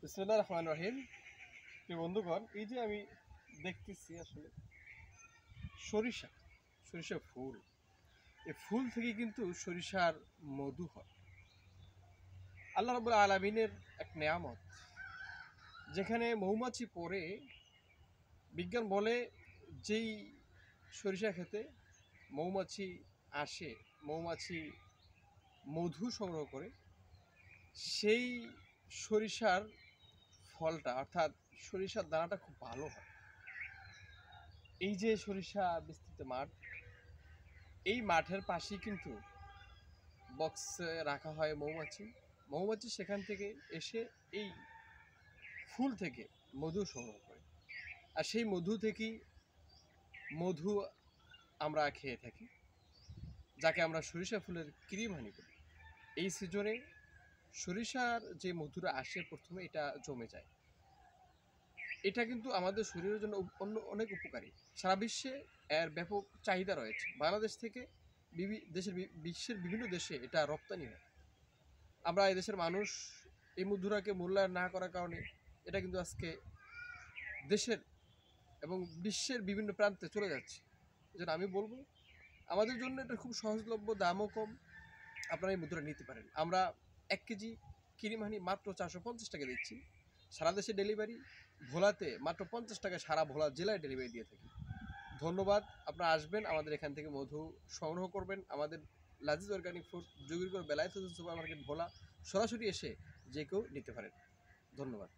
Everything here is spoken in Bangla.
বিসমিল্লাহির রহমানির রহিম। প্রিয় বন্ধুগণ, এই যে আমি দেখতেছি আসলে সরিষা সরিষা ফুল, এই ফুল থেকে কিন্তু সরিষার মধু হয়। আল্লাহ রাব্বুল আলামিনের এক নেয়ামত, যেখানে মৌমাছি পড়ে বিজ্ঞান বলে যেই সরিষা খেতে মৌমাছি আসে, মৌমাছি মধু সংগ্রহ করে, সেই সরিষার ফলটা অর্থাৎ সরিষার দানাটা খুব ভালো হয়। এই যে সরিষা বিস্তৃত মাঠ, এই মাঠের পাশেই কিন্তু বক্সে রাখা হয় মৌমাছি। মৌমাছি সেখান থেকে এসে এই ফুল থেকে মধু সংগ্রহ করে, আর সেই মধু থেকেই মধু আমরা খেয়ে থাকি, যাকে আমরা সরিষা ফুলের ক্রিম হানি বলি। এই সিজনে সরিষার যে মধুটা আসে প্রথমে এটা জমে যায়। এটা কিন্তু আমাদের শরীরের জন্য অন্য অনেক উপকারী। সারা বিশ্বে এর ব্যাপক চাহিদা রয়েছে। বাংলাদেশ থেকে বিশ্বের বিভিন্ন দেশে এটা রপ্তানি হয়। আমরা এদেশের মানুষ এই মধুরাকে মূল্যায়ন না করার কারণে এটা কিন্তু আজকে দেশের এবং বিশ্বের বিভিন্ন প্রান্তে চলে যাচ্ছে। এজন্য আমি বলবো, আমাদের জন্য এটা খুব সহজলভ্য, দামও কম। আপনারা এই মধুরা নিতে পারেন। আমরা 1 কেজি ক্রিম হানি মাত্র 450 টাকা দিচ্ছি। সারা দেশে ডেলিভারি, ভোলাতে মাত্র 50 টাকায় সারা ভোলা জেলায় ডেলিভারি দিয়ে থাকি। ধন্যবাদ। আপনারা আসবেন, আমাদের এখান থেকে মধু সংগ্রহ করবেন। আমাদের Laziz organic food, Jugirgor Belayet Hossain super market, Bhola, সরাসরি এসে যে কেউ নিতে পারেন। ধন্যবাদ।